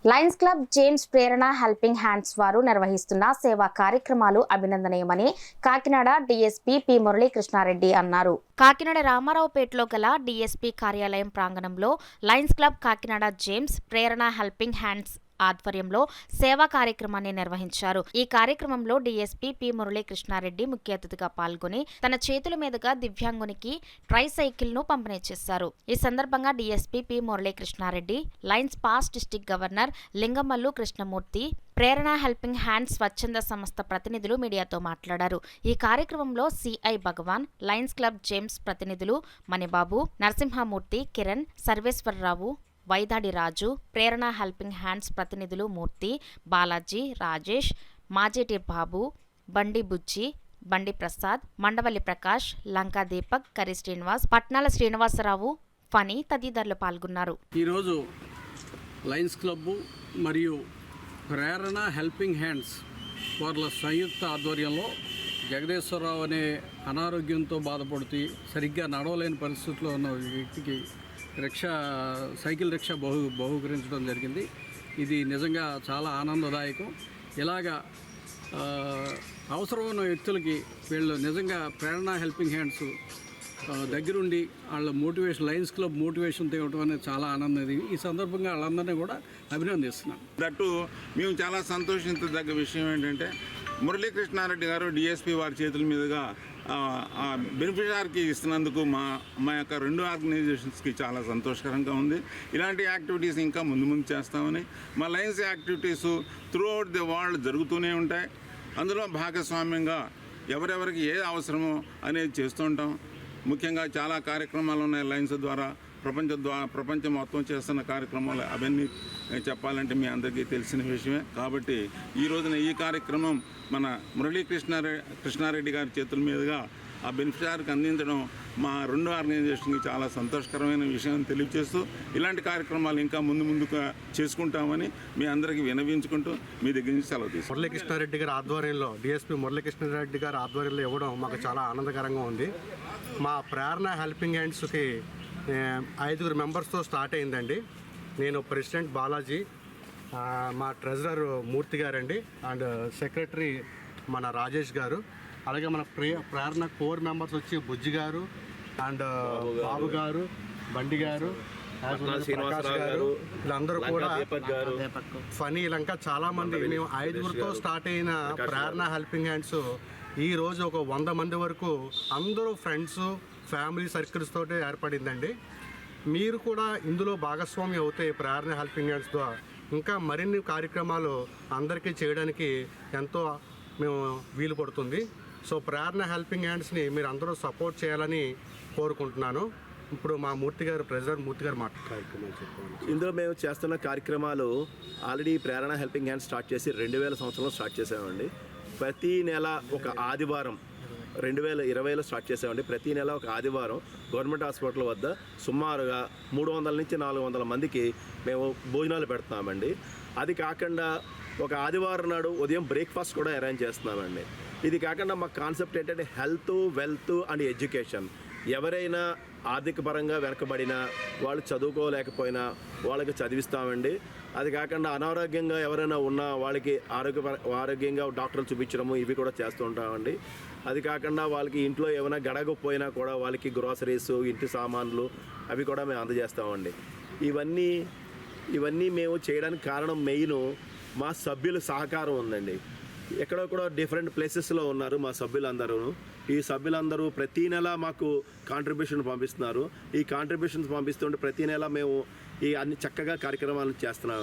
Lions club James ప్రేరణ helping hands వారు నిర్వహిస్తున్న సేవా కార్యక్రమాలు అభినందనీయమని కాకినాడ డీఎస్పీ పి మురళీకృష్ణారెడ్డి అన్నారు. కాకినాడ రామారావుపేటలో గల డీఎస్పీ కార్యాలయం ప్రాంగణంలో లయన్స్ క్లబ్ కాకినాడ జేమ్స్ ప్రేరణ హెల్పింగ్ హ్యాండ్స్ ఆధ్వర్యంలో సేవా కార్యక్రమాన్ని నిర్వహించారు. ఈ కార్యక్రమంలో డీఎస్పీ పి మురళీకృష్ణారెడ్డి ముఖ్య అతిథిగా పాల్గొని తన చేతుల మీదుగా దివ్యాంగునికి ట్రైసైకిల్ ను పంపిణీ చేశారు. ఈ సందర్భంగా DSP P Muralikrishnareddy, lions past district governor Lingamallu Krishnamurthy, Prerana helping hands స్వచ్ఛంద సంస్థ ప్రతినిధులు మీడియాతో మాట్లాడారు. ఈ కార్యక్రమంలో CI Bhagavan, lions club James ప్రతినిధులు మణిబాబు, నరసింహమూర్తి, కిరణ్, సర్వేశ్వరరావు, వైదాడి రాజు, ప్రేరణ హెల్పింగ్ హ్యాండ్స్ ప్రతినిధులు మూర్తి, బాలాజీ, రాజేష్, మాజేటి బాబు, బండి బుజ్జి, బండి ప్రసాద్, మండవల్లి ప్రకాష్, లంకా దీపక్, కరి శ్రీనివాస్, పట్నాల శ్రీనివాసరావు, ఫనీ తదితరులు పాల్గొన్నారు. ఈరోజు లయన్స్ క్లబ్ మరియు ప్రేరణ హెల్పింగ్ హ్యాండ్స్ వాళ్ళ సంయుక్త ఆధ్వర్యంలో జగదేశ్వరరావు అనే అనారోగ్యంతో బాధపడుతూ సరిగ్గా నడవలేని పరిస్థితిలో ఉన్న వ్యక్తికి సైకిల్ రిక్షా బహుకరించడం జరిగింది. ఇది నిజంగా చాలా ఆనందదాయకం. ఇలాగా అవసరమైన వ్యక్తులకి వీళ్ళు నిజంగా ప్రేరణ హెల్పింగ్ హ్యాండ్స్ దగ్గరుండి వాళ్ళ మోటివేషన్, లయన్స్ క్లబ్ మోటివేషన్ తేవడం అనేది చాలా ఆనందం. ఈ సందర్భంగా వాళ్ళందరినీ కూడా అభినందిస్తున్నాను. దట్టు మేము చాలా సంతోషించదగ్గ విషయం ఏంటంటే మురళీకృష్ణారెడ్డి గారు డిఎస్పీ వారి చేతుల మీదుగా బెనిఫిషియరీకి ఇస్తున్నందుకు మా యొక్క రెండు ఆర్గనైజేషన్స్కి చాలా సంతోషకరంగా ఉంది. ఇలాంటి యాక్టివిటీస్ ఇంకా ముందు చేస్తామని, మా Lions activities throughout the world జరుగుతూనే ఉంటాయి. అందులో భాగస్వామ్యంగా ఎవరెవరికి ఏది అవసరమో అనేది చేస్తూ ఉంటాం. ముఖ్యంగా చాలా కార్యక్రమాలు ఉన్నాయి లయన్స్ ద్వారా. ప్రపంచం మొత్తం చేస్తున్న కార్యక్రమాలు అవన్నీ చెప్పాలంటే మీ అందరికీ తెలిసిన విషయమే. కాబట్టి ఈ రోజున ఈ కార్యక్రమం మన కృష్ణారెడ్డి గారి చేతుల మీదుగా ఆ బెనిఫిషరీకి అందించడం మా రెండు ఆర్గనైజేషన్కి చాలా సంతోషకరమైన విషయం తెలియజేస్తూ, ఇలాంటి కార్యక్రమాలు ఇంకా ముందుగా చేసుకుంటామని మీ అందరికీ వినవించుకుంటూ మీ దగ్గర నుంచి సెలవు తీసుకుంటాం. మురళీకృష్ణారెడ్డి గారి ఆధ్వర్యంలో, డిఎస్పీ మురళీకృష్ణారెడ్డి గారి ఆధ్వర్యంలో ఇవ్వడం మాకు చాలా ఆనందకరంగా ఉంది. మా ప్రేరణ హెల్పింగ్ హ్యాండ్స్కి 5 మెంబర్స్తో స్టార్ట్ అయిందండి. నేను ప్రెసిడెంట్ బాలాజీ, మా ట్రెజరర్ మూర్తి గారండి, అండ్ సెక్రటరీ మన రాజేష్ గారు, అలాగే మన ప్రేరణ కోర్ మెంబర్స్ వచ్చి బుజ్జి గారు అండ్ బాబు గారు, బండి గారు, ప్రకాష్ గారు, వీళ్ళందరూ కూడా ఫనీ లంక చాలామంది. మేము 5గురితో స్టార్ట్ అయిన ప్రేరణ హెల్పింగ్ హ్యాండ్స్ ఈ రోజు ఒక 100 మంది వరకు అందరూ ఫ్రెండ్స్, ఫ్యామిలీ సర్కిల్స్ తోటి ఏర్పడిందండి. మీరు కూడా ఇందులో భాగస్వామి అవుతే ప్రేరణ హెల్పింగ్ హ్యాండ్స్ ద్వారా ఇంకా మరిన్ని కార్యక్రమాలు అందరికీ చేయడానికి ఎంతో మేము వీలు పడుతుంది. సో ప్రేరణ హెల్పింగ్ హ్యాండ్స్ని మీరు అందరూ సపోర్ట్ చేయాలని కోరుకుంటున్నాను. ఇప్పుడు మా ప్రెసిడెంట్ మూర్తి గారు కార్యక్రమాలు చెప్పారు. ఇందులో మేము చేస్తున్న కార్యక్రమాలు ఆల్రెడీ ప్రేరణ హెల్పింగ్ హ్యాండ్స్ స్టార్ట్ చేసి 2000 సంవత్సరంలో స్టార్ట్ చేసామండి. ప్రతి నెల ఒక ఆదివారం 2020లో స్టార్ట్ చేసామండి. ప్రతి నెల ఒక ఆదివారం గవర్నమెంట్ హాస్పిటల్ వద్ద సుమారుగా 300 నుంచి 400 మందికి మేము భోజనాలు పెడుతున్నామండి. అది కాకుండా ఒక ఆదివారం నాడు ఉదయం బ్రేక్ఫాస్ట్ కూడా అరేంజ్ చేస్తున్నామండి. ఇది కాకుండా మా కాన్సెప్ట్ ఏంటంటే హెల్త్, వెల్త్ అండ్ ఎడ్యుకేషన్. ఎవరైనా ఆర్థిక పరంగా వెనకబడినా, వాళ్ళు చదువుకోలేకపోయినా వాళ్ళకి చదివిస్తామండి. అది కాకుండా అనారోగ్యంగా ఎవరైనా ఉన్నా వాళ్ళకి ఆరోగ్యంగా డాక్టర్లు చూపించడము ఇవి కూడా చేస్తూ ఉంటామండి. అది కాకుండా వాళ్ళకి ఇంట్లో ఏమైనా గడగపోయినా కూడా వాళ్ళకి గ్రోసరీస్, ఇంటి సామాన్లు అవి కూడా మేము అందజేస్తామండి. ఇవన్నీ మేము చేయడానికి కారణం మెయిన్ మా సభ్యుల సహకారం ఉందండి. ఎక్కడో కూడా డిఫరెంట్ ప్లేసెస్లో ఉన్నారు మా సభ్యులందరూ. ఈ సభ్యులందరూ ప్రతీ నెల మాకు కాంట్రిబ్యూషన్ పంపిస్తున్నారు. ఈ కాంట్రిబ్యూషన్స్ పంపిస్తుంటే ప్రతీ నెల మేము ఈ అన్ని చక్కగా కార్యక్రమాలను చేస్తున్నాం.